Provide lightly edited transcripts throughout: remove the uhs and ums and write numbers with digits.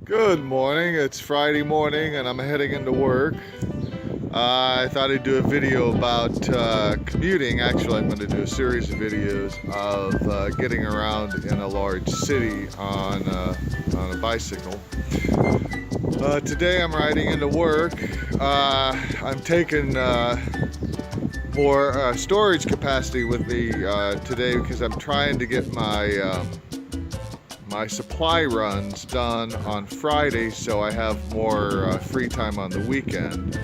Good morning. It's Friday morning and I'm heading into work. I thought I'd do a video about commuting. Actually, I'm going to do a series of videos of getting around in a large city on a bicycle. Today I'm riding into work. I'm taking more storage capacity with me today because I'm trying to get my supply runs done on Friday, so I have more free time on the weekend.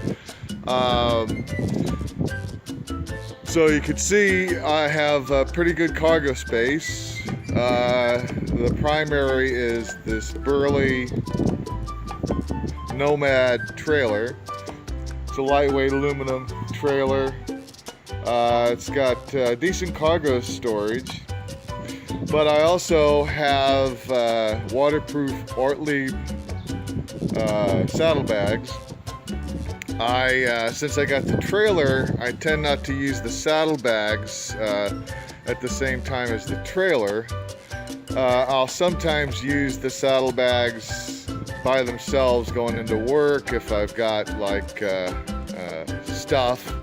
So you can see I have pretty good cargo space. The primary is this burly Nomad trailer. It's a lightweight aluminum trailer. It's got decent cargo storage. But I also have waterproof Ortlieb saddlebags. Since I got the trailer, I tend not to use the saddlebags at the same time as the trailer. I'll sometimes use the saddlebags by themselves going into work if I've got like stuff.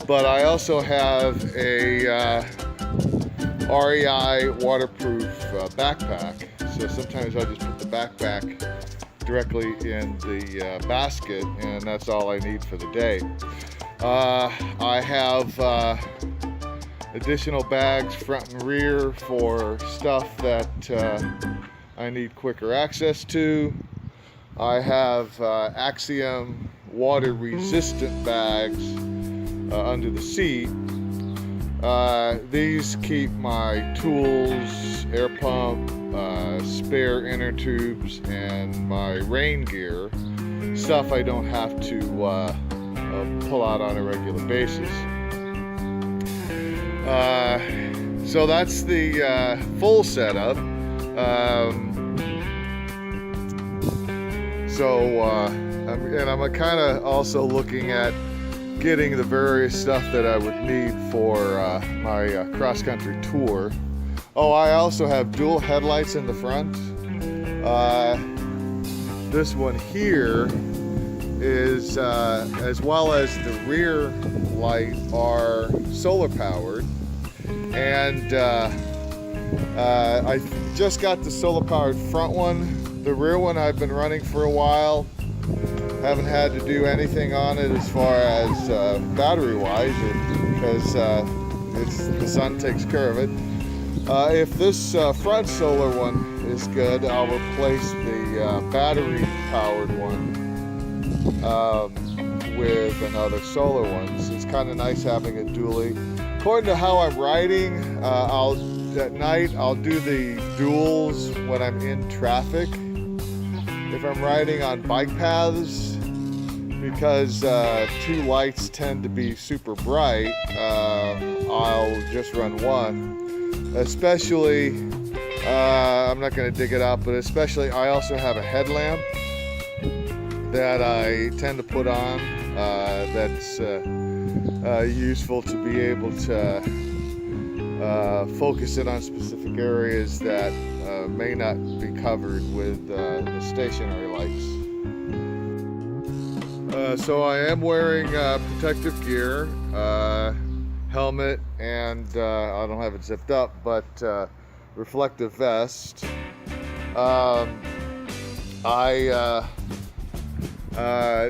But I also have a REI waterproof backpack, so sometimes I just put the backpack directly in the basket and that's all I need for the day. I have additional bags front and rear for stuff that I need quicker access to. I have Axiom water resistant bags under the seat. These keep my tools, air pump, spare inner tubes, and my rain gear, stuff I don't have to pull out on a regular basis. So that's the full setup. I'm kind of also looking at getting the various stuff that I would need for my cross-country tour. Oh, I also have dual headlights in the front. This one here is, as well as the rear light, are solar powered. And I just got the solar powered front one. The rear one I've been running for a while. Haven't had to do anything on it as far as battery wise, because the sun takes care of it. If this front solar one is good, I'll replace the battery powered one with another solar one. So it's kind of nice having it dually. According to how I'm riding, at night I'll do the duals when I'm in traffic. If I'm riding on bike paths, because two lights tend to be super bright, I'll just run one. Especially, I'm not going to dig it out, but especially I also have a headlamp that I tend to put on that's useful to be able to focus it on specific areas that may not be covered with the stationary lights. So I am wearing protective gear, helmet, and I don't have it zipped up, but reflective vest. I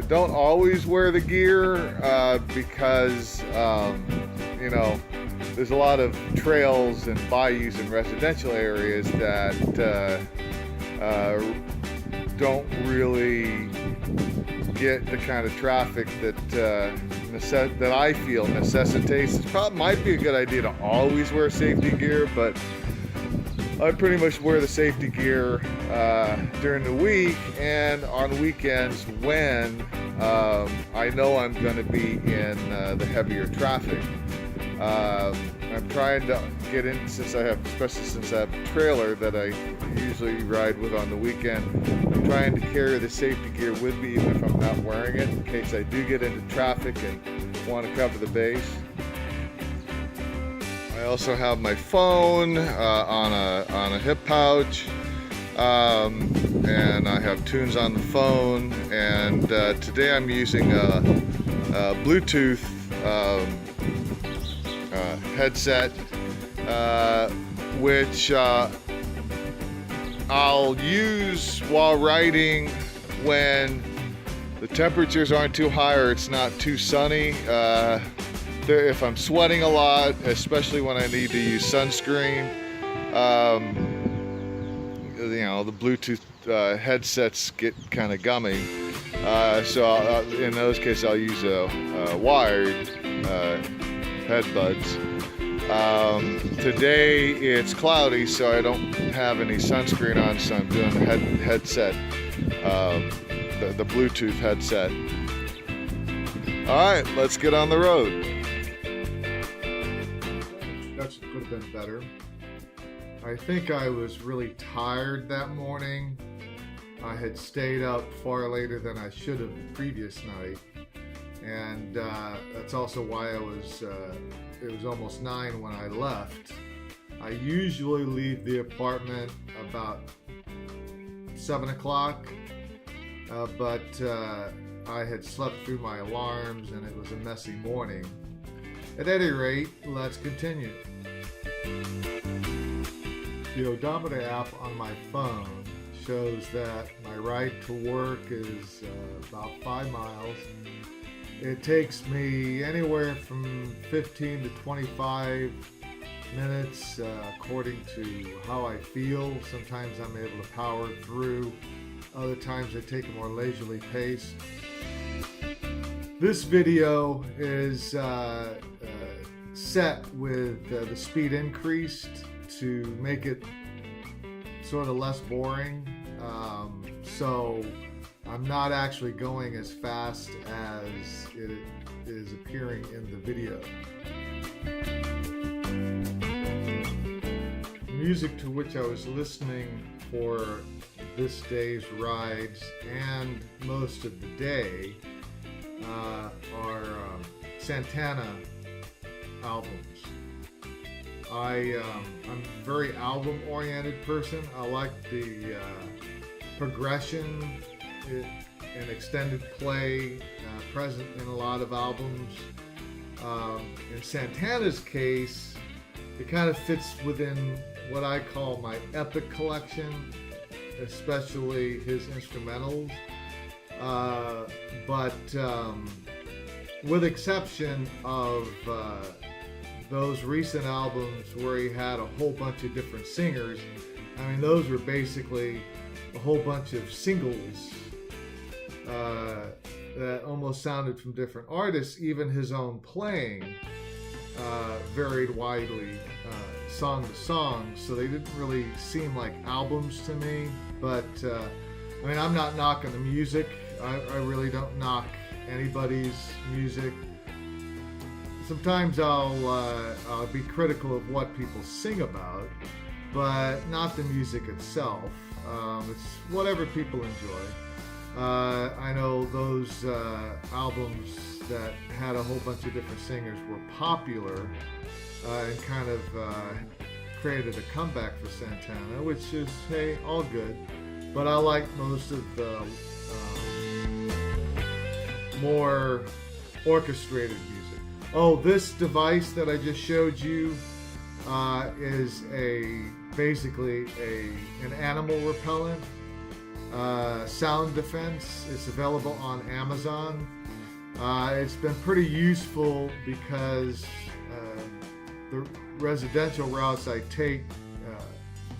don't always wear the gear because you know, there's a lot of trails and bayous in residential areas that don't really get the kind of traffic that that I feel necessitates. It probably might be a good idea to always wear safety gear, but I pretty much wear the safety gear during the week and on weekends when I know I'm going to be in the heavier traffic. I'm trying to get in, especially since I have a trailer that I usually ride with on the weekend. I'm trying to carry the safety gear with me even if I'm not wearing it, in case I do get into traffic and want to cover the base. I also have my phone on a hip pouch, and I have tunes on the phone. And today I'm using a Bluetooth headset, which I'll use while riding when the temperatures aren't too high or it's not too sunny. If I'm sweating a lot, especially when I need to use sunscreen, the Bluetooth headsets get kind of gummy. So in those cases, I'll use a wired headbuds. Today it's cloudy, so I don't have any sunscreen on, so I'm doing the headset, the Bluetooth headset. All right, let's get on the road. That could have been better. I think I was really tired that morning. I had stayed up far later than I should have the previous night, and that's also why it was almost 9 when I left. I usually leave the apartment about 7 o'clock, but I had slept through my alarms and it was a messy morning. At any rate, let's continue. The odometer app on my phone shows that my ride to work is about 5 miles. It takes me anywhere from 15 to 25 minutes according to how I feel. Sometimes I'm able to power through. Other times I take a more leisurely pace. This video is set with the speed increased to make it sort of less boring. So I'm not actually going as fast as it is appearing in the video. The music to which I was listening for this day's rides and most of the day are Santana albums. I'm a very album-oriented person. I like the progression and extended play present in a lot of albums. In Santana's case, it kind of fits within what I call my epic collection, especially his instrumentals. But with exception of those recent albums where he had a whole bunch of different singers, I mean, those were basically a whole bunch of singles that almost sounded from different artists. Even his own playing varied widely song to song, so they didn't really seem like albums to me. But I mean, I'm not knocking the music. I really don't knock anybody's music. Sometimes I'll be critical of what people sing about, but not the music itself. It's whatever people enjoy. I know those albums that had a whole bunch of different singers were popular and kind of created a comeback for Santana, which is, hey, all good. But I like most of the more orchestrated music. Oh, this device that I just showed you is basically an animal repellent, sound defense. It's available on Amazon. It's been pretty useful because the residential routes I take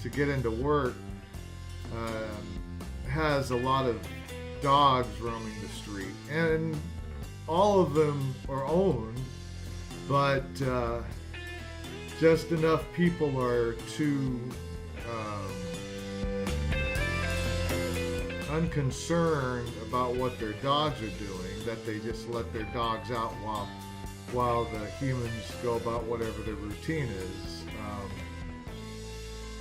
to get into work has a lot of dogs roaming the street, and all of them are owned, but just enough people are too unconcerned about what their dogs are doing that they just let their dogs out while the humans go about whatever their routine is.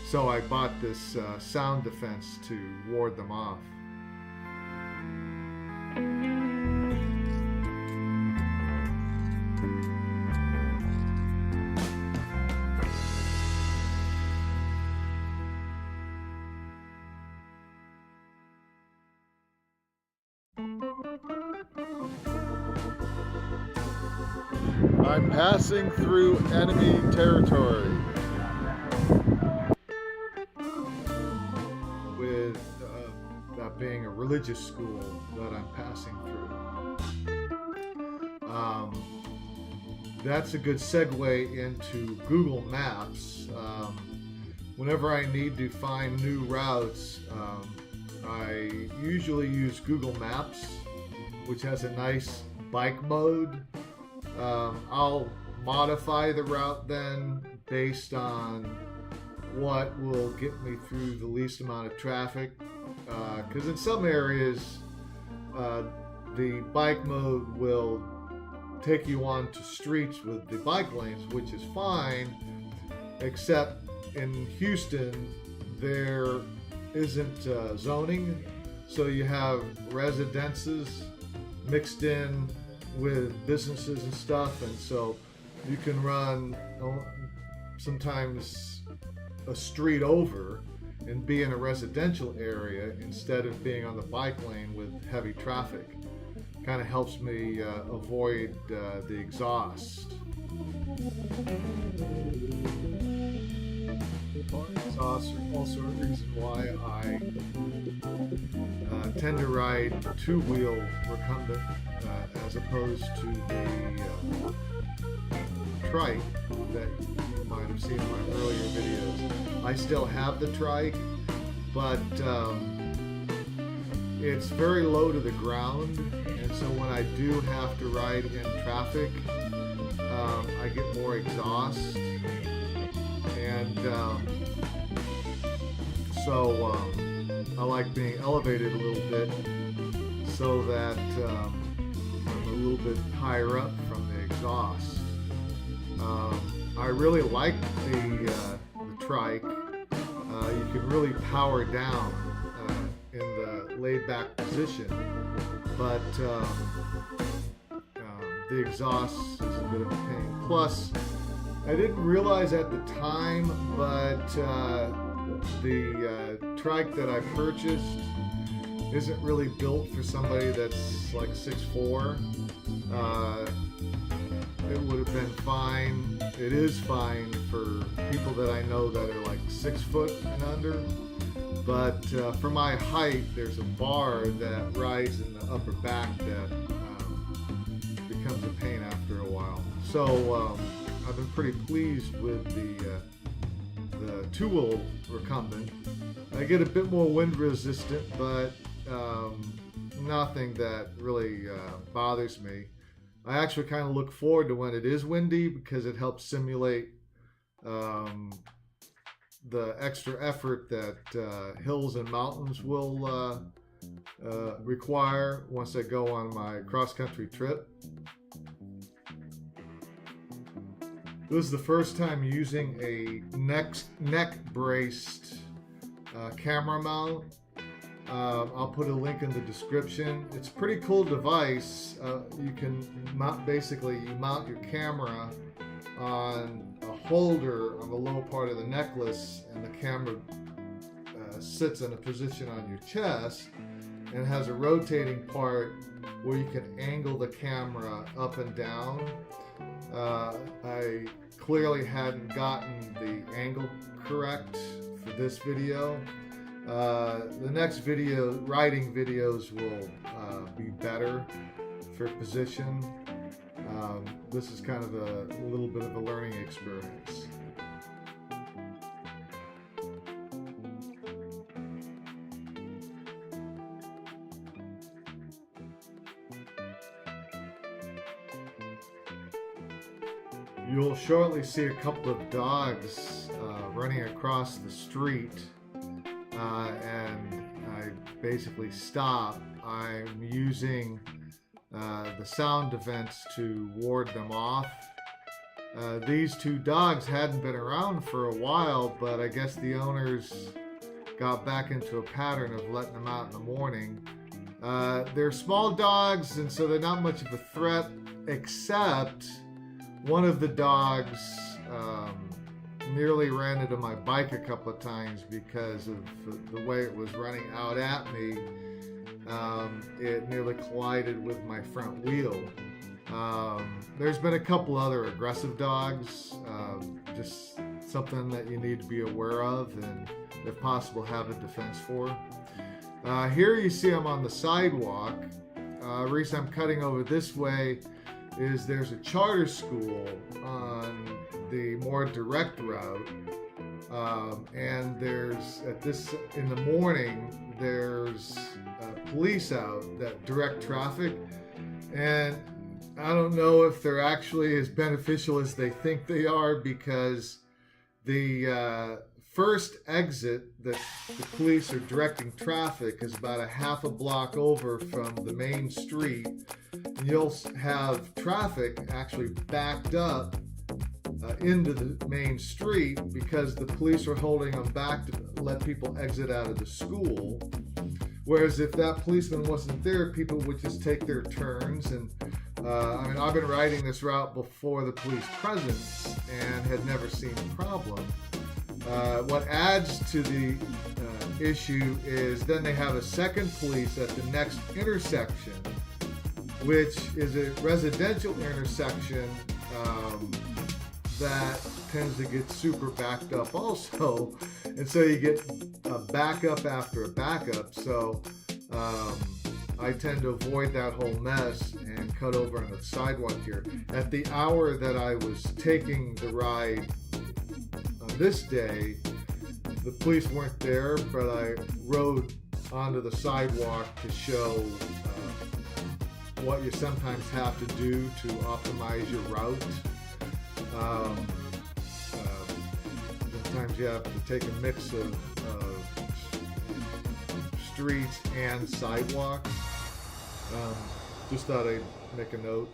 So I bought this sound defense to ward them off. I'm passing through enemy territory. With that being a religious school that I'm passing through. That's a good segue into Google Maps. Whenever I need to find new routes, I usually use Google Maps, which has a nice bike mode. I'll modify the route then based on what will get me through the least amount of traffic, because in some areas the bike mode will take you onto streets with the bike lanes, which is fine, except in Houston there isn't zoning, so you have residences mixed in with businesses and stuff, and so you can run sometimes a street over and be in a residential area instead of being on the bike lane with heavy traffic. Kind of helps me avoid the exhaust. Exhaust are also a reason why I tend to ride two-wheel recumbent as opposed to the trike that you might have seen in my earlier videos. I still have the trike, but it's very low to the ground, and so when I do have to ride in traffic, I get more exhaust, and so I like being elevated a little bit so that I'm a little bit higher up from the exhaust. I really like the trike. You can really power down in the laid-back position, but the exhaust is a bit of a pain. Plus, I didn't realize at the time, but the trike that I purchased isn't really built for somebody that's like 6'4". It would have been fine. It is fine for people that I know that are like 6 foot and under. But for my height, there's a bar that rides in the upper back that becomes a pain after a while. So I've been pretty pleased with the two-wheel recumbent. I get a bit more wind resistant, but nothing that really bothers me. I actually kind of look forward to when it is windy because it helps simulate the extra effort that hills and mountains will require once I go on my cross-country trip. This is the first time using a neck-braced camera mount. I'll put a link in the description. It's a pretty cool device. You can basically mount your camera on a holder on the low part of the necklace, and the camera sits in a position on your chest, and has a rotating part where you can angle the camera up and down. I clearly hadn't gotten the angle correct for this video. The next riding videos will be better for position. This is kind of a little bit of a learning experience. You'll shortly see a couple of dogs running across the street, and I basically stop. I'm using the sound events to ward them off. These two dogs hadn't been around for a while, but I guess the owners got back into a pattern of letting them out in the morning. They're small dogs, and so they're not much of a threat, except one of the dogs nearly ran into my bike a couple of times because of the way it was running out at me. It nearly collided with my front wheel. There's been a couple other aggressive dogs, just something that you need to be aware of and, if possible, have a defense for. Here you see I'm on the sidewalk. Reason I'm cutting over this way is there's a charter school on the more direct route, and there's in the morning there's police out that direct traffic, and I don't know if they're actually as beneficial as they think they are, because the first exit that the police are directing traffic is about a half a block over from the main street, and you'll have traffic actually backed up into the main street because the police are holding them back to let people exit out of the school. Whereas if that policeman wasn't there, people would just take their turns. And I've been riding this route before the police presence and had never seen a problem. What adds to the issue is then they have a second police at the next intersection, which is a residential intersection that tends to get super backed up also, and so you get a backup after a backup. So I tend to avoid that whole mess and cut over on the sidewalk here. At the hour that I was taking the ride on this day, the police weren't there, but I rode onto the sidewalk to show what you sometimes have to do to optimize your route. Sometimes you have to take a mix of streets and sidewalks. Just thought I'd make a note.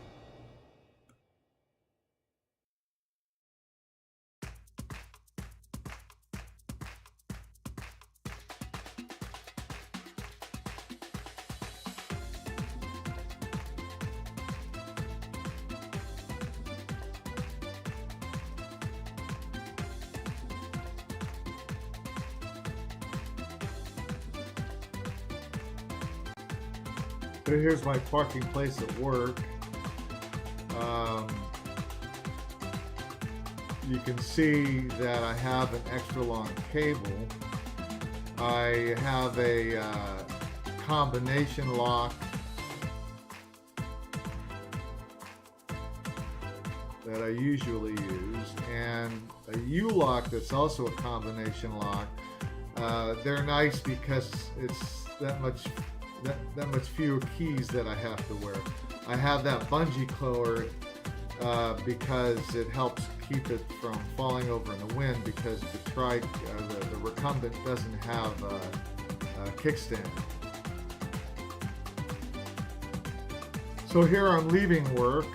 Here's my parking place at work. You can see that I have an extra long cable. I have a combination lock that I usually use, and a U-lock that's also a combination lock. They're nice because it's that much fewer keys that I have to wear. I have that bungee cord because it helps keep it from falling over in the wind, because the recumbent doesn't have a kickstand. So here I'm leaving work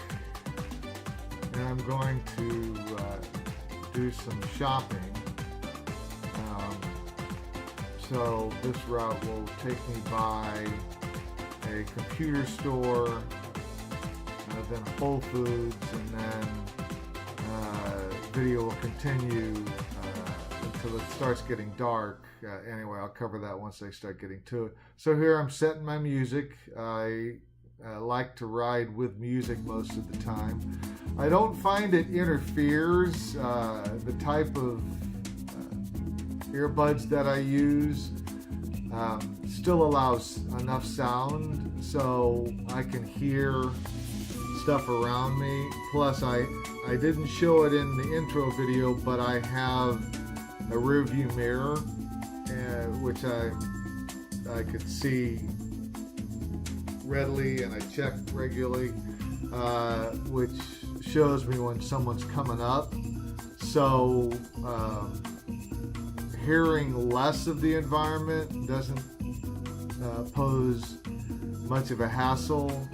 and I'm going to do some shopping. So this route will take me by a computer store, then Whole Foods, and then video will continue until it starts getting dark. Anyway, I'll cover that once I start getting to it. So here I'm setting my music. I like to ride with music most of the time. I don't find it interferes. The type of earbuds that I use still allows enough sound so I can hear stuff around me. Plus I didn't show it in the intro video, but I have a rear view mirror which I could see readily, and I check regularly, which shows me when someone's coming up. So hearing less of the environment doesn't pose much of a hassle.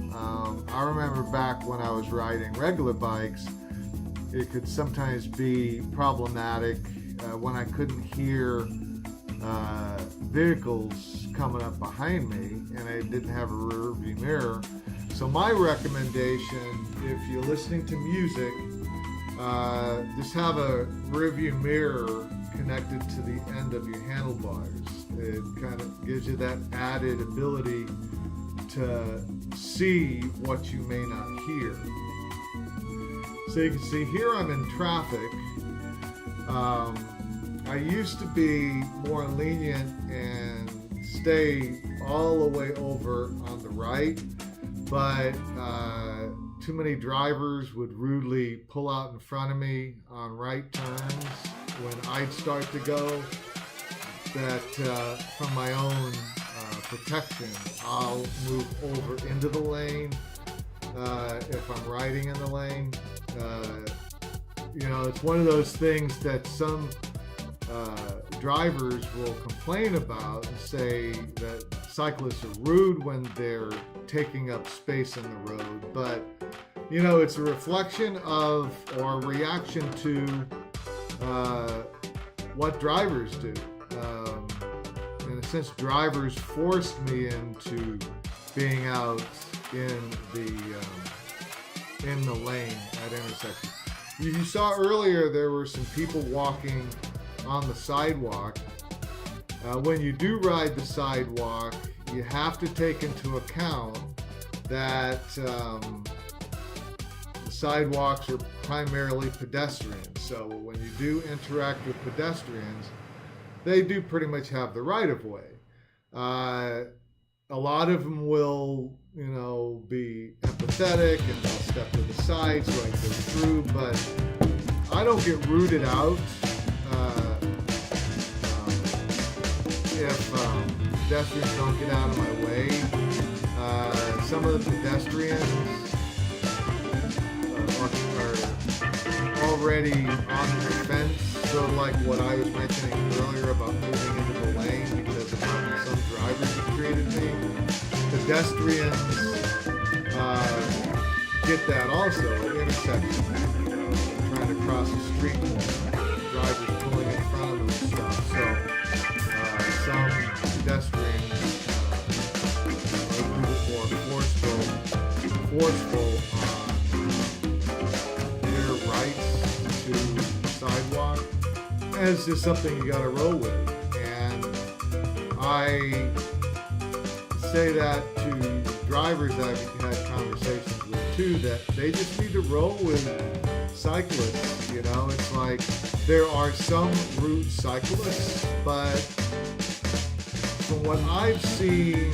I remember back when I was riding regular bikes, it could sometimes be problematic when I couldn't hear vehicles coming up behind me and I didn't have a rear view mirror. So my recommendation, if you're listening to music, just have a rear view mirror connected to the end of your handlebars. It kind of gives you that added ability to see what you may not hear. So you can see here I'm in traffic. I used to be more lenient and stay all the way over on the right, but too many drivers would rudely pull out in front of me on right turns when I'd start to go. That from my own protection, I'll move over into the lane if I'm riding in the lane. You know, it's one of those things that some drivers will complain about and say that cyclists are rude when they're taking up space in the road. But, you know, it's a reflection of or a reaction to what drivers do. In a sense, drivers forced me into being out in the lane at intersections. You saw earlier there were some people walking on the sidewalk. When you do ride the sidewalk, you have to take into account that the sidewalks are primarily pedestrians. So when you do interact with pedestrians, they do pretty much have the right of way. A lot of them will, you know, be empathetic and they'll step to the side so I can go through, but I don't get rooted out if pedestrians don't get out of my way. Some of the pedestrians are already on the fence, sort of like what I was mentioning earlier about moving into the lane because of how some drivers have treated me. Pedestrians get that also at intersections, trying to cross the street, drivers pulling in front of them and stuff. So some pedestrians are a little more forceful on their rights to the sidewalk. And it's just something you gotta roll with. And I say that to drivers that I've had conversations with too, that they just need to roll with cyclists. You know, it's like there are some rude cyclists, but from what I've seen,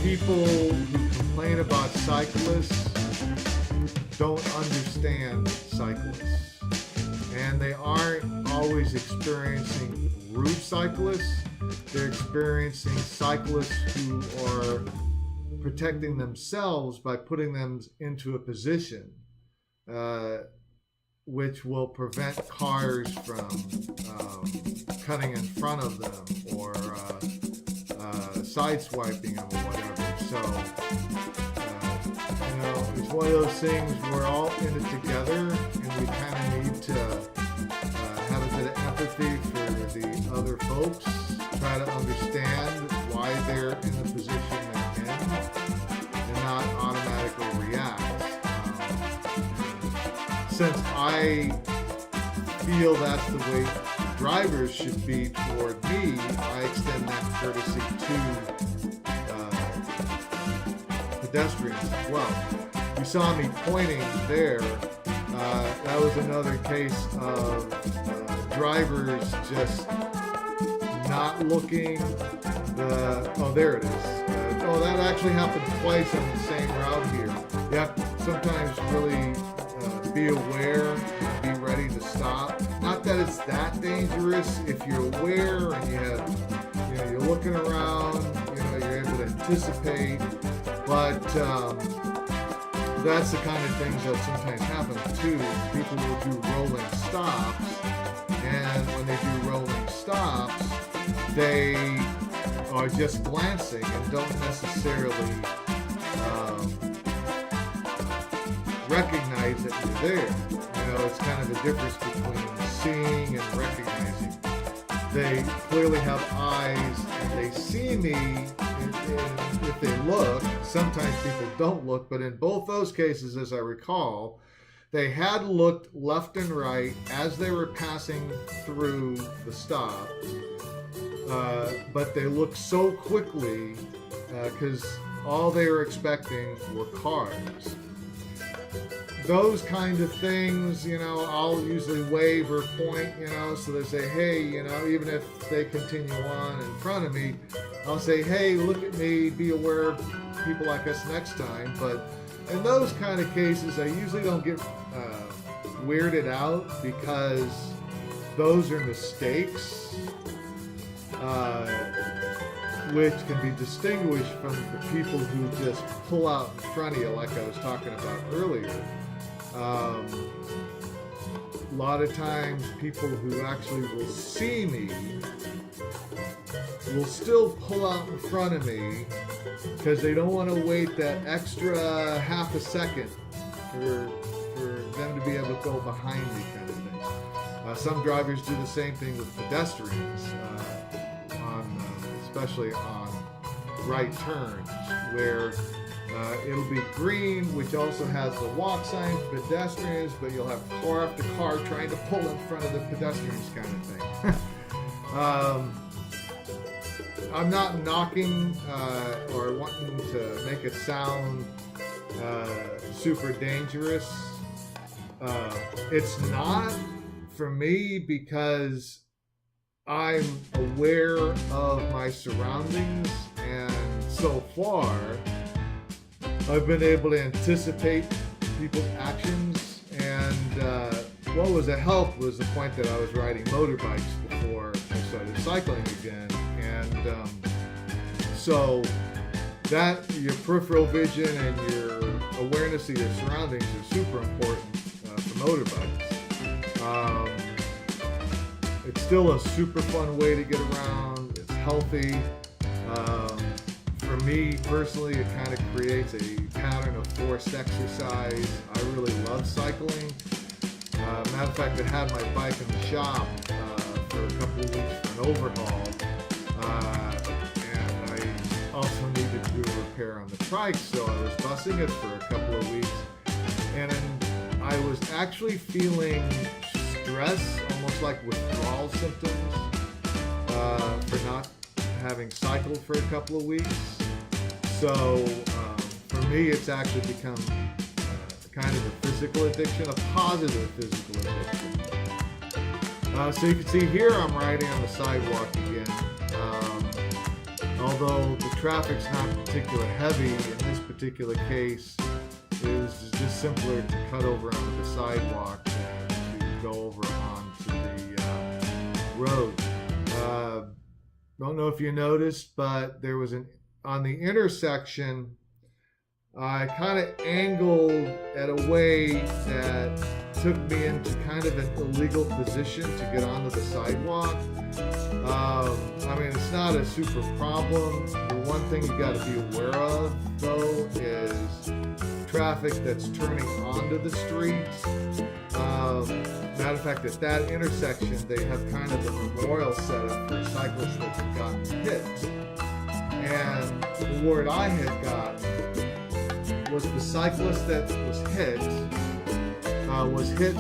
people who complain about cyclists don't understand cyclists, and they aren't always experiencing rude cyclists. They're experiencing cyclists who are protecting themselves by putting them into a position which will prevent cars from cutting in front of them or sideswiping them or whatever. So, you know, it's one of those things we're all in it together, and we kind of need to have a bit of empathy for the other folks, try to understand why they're in the position they're in, and not automatically react. Since I feel that's the way drivers should be toward me, I extend that courtesy to pedestrians as well. You saw me pointing there. That was another case of drivers just not looking oh, there it is. Oh, that actually happened twice on the same route here. You have to sometimes really be aware and be ready to stop. Not that it's that dangerous if you're aware and you have, you know, you're looking around, you know, you're able to anticipate, but that's the kind of things that sometimes happen too. People will do rolling stops, and when they do rolling stops, they are just glancing and don't necessarily recognize that you're there. You know, it's kind of the difference between seeing and recognizing. They clearly have eyes and they see me if they look. Sometimes people don't look, but in both those cases, as I recall, they had looked left and right as they were passing through the stop, but they looked so quickly because all they were expecting were cars. Those kind of things, you know, I'll usually wave or point, you know, so they say, hey, you know, even if they continue on in front of me, I'll say, hey, look at me, be aware of people like us next time. But in those kind of cases, I usually don't get weirded out, because those are mistakes, which can be distinguished from the people who just pull out in front of you, like I was talking about earlier. A lot of times people who actually will see me will still pull out in front of me because they don't want to wait that extra half a second for them to be able to go behind me, kind of thing. Some drivers do the same thing with pedestrians, especially on right turns, where it'll be green, which also has the walk sign for pedestrians, but you'll have car after car trying to pull in front of the pedestrians, kind of thing. I'm not knocking or wanting to make it sound super dangerous. It's not for me, because I'm aware of my surroundings, and so far I've been able to anticipate people's actions. And what was a help was the point that I was riding motorbikes before I started cycling again. And so that your peripheral vision and your awareness of your surroundings are super important for motorbikes. It's still a super fun way to get around. It's healthy. For me personally, it kind of creates a pattern of forced exercise. I really love cycling. Matter of fact, I had my bike in the shop for a couple of weeks for an overhaul. And I also needed to do a repair on the trike, so I was bussing it for a couple of weeks. And I was actually feeling stress, almost like withdrawal symptoms, for not having cycled for a couple of weeks. So for me, it's actually become kind of a physical addiction, a positive physical addiction. So you can see here I'm riding on the sidewalk again. Although the traffic's not particularly heavy in this particular case, it was just simpler to cut over onto the sidewalk than to go over onto the road. Don't know if you noticed, but there was on the intersection, I kind of angled at a way that took me into kind of an illegal position to get onto the sidewalk. I mean, it's not a super problem. The one thing you got to be aware of, though, is traffic that's turning onto the streets. Matter of fact, at that intersection, they have kind of a memorial set up for cyclists that have gotten hit. And the word I had gotten was the cyclist that was hit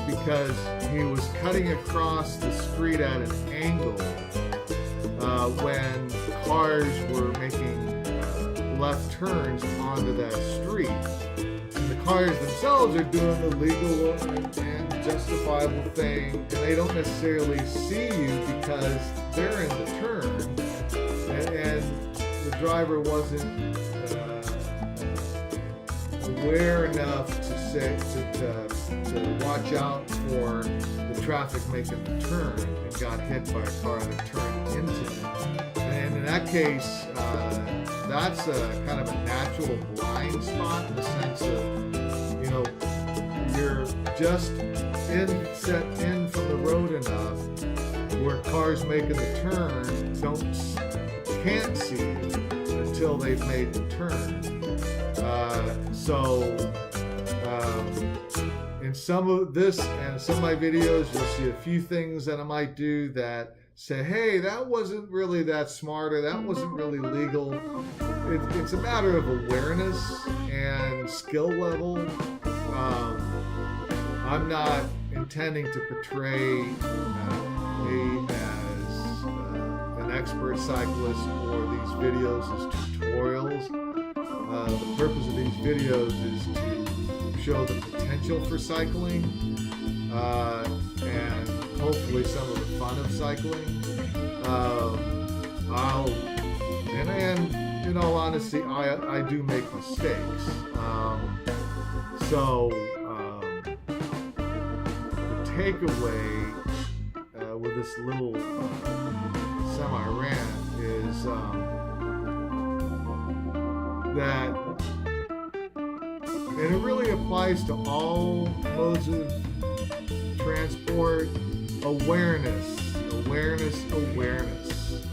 because he was cutting across the street at an angle when cars were making left turns onto that street. And the cars themselves are doing the legal and justifiable thing, and they don't necessarily see you because they're in the turn, and the driver wasn't aware enough to watch out for the traffic making the turn, and got hit by a car that turned into him. And in that case, that's a kind of a natural blind spot, in the sense of, you know, you're just set in from the road enough where cars making the turn can't see you until they've made the turn. In some of this and some of my videos, you'll see a few things that I might do that say, hey, that wasn't really that smart, or that wasn't really legal. It's a matter of awareness and skill level. I'm not intending to portray me as an expert cyclist or these videos as tutorials. The purpose of these videos is to show the potential for cycling and hopefully some of the fun of cycling. And in all honesty, I do make mistakes. So the takeaway with this little semi-rant is that, and it really applies to all modes of transport, awareness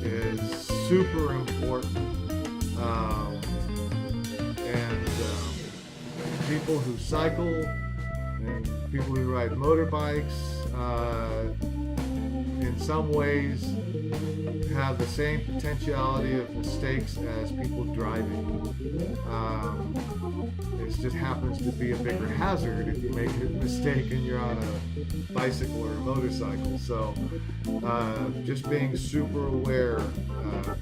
is super important. People who cycle and people who ride motorbikes in some ways have the same potentiality of mistakes as people driving. It just happens to be a bigger hazard if you make a mistake and you're on a bicycle or a motorcycle. So just being super aware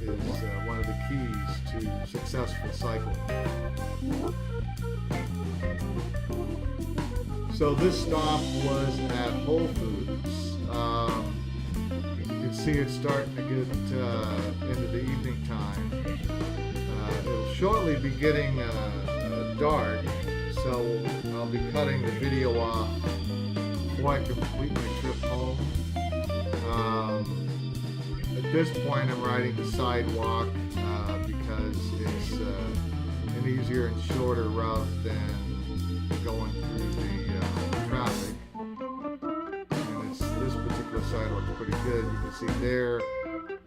is one of the keys to successful cycling. So this stop was at Whole Foods. You can see it's starting to get into the evening time. It'll shortly be getting dark, so I'll be cutting the video off before I complete my trip home. At this point, I'm riding the sidewalk because it's an easier and shorter route than going through the traffic. And this particular sidewalk is pretty good. You can see there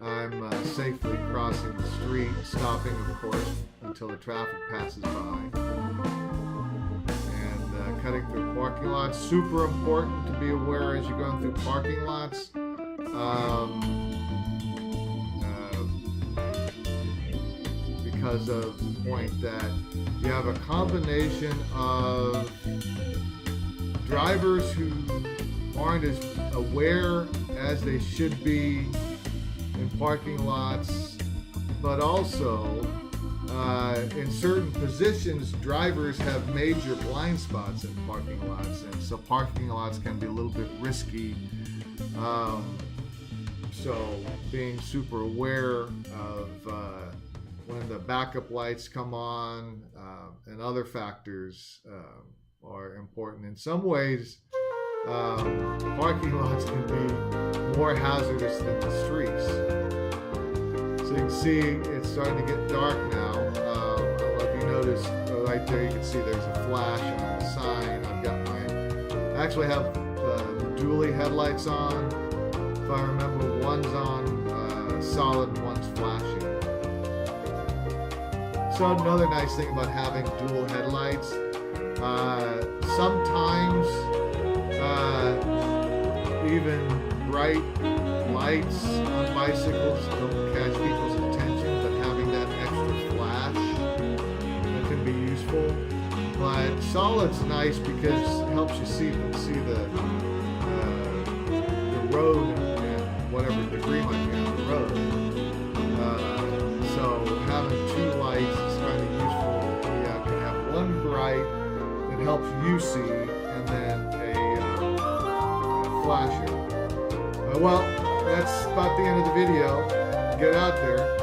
I'm safely crossing the street, stopping, of course, until the traffic passes by. And cutting through parking lots. Super important to be aware as you're going through parking lots. Because of the point that you have a combination of drivers who aren't as aware as they should be in parking lots, but also in certain positions, drivers have major blind spots in parking lots, and so parking lots can be a little bit risky. So being super aware of when the backup lights come on and other factors are important. In some ways, parking lots can be more hazardous than the streets. So you can see it's starting to get dark now. I don't know if you noticed right there, you can see there's a flash on the sign. I actually have the dually headlights on. If I remember, one's on solid and one's flashing. So another nice thing about having dual headlights, sometimes even bright lights on bicycles don't catch people's attention, but having that extra flash can be useful. But solid's nice because it helps you see the road and whatever debris might be on the road. So having two lights is kind of useful. You can have one bright that helps you see, and then a flasher. Well, that's about the end of the video. Get out there.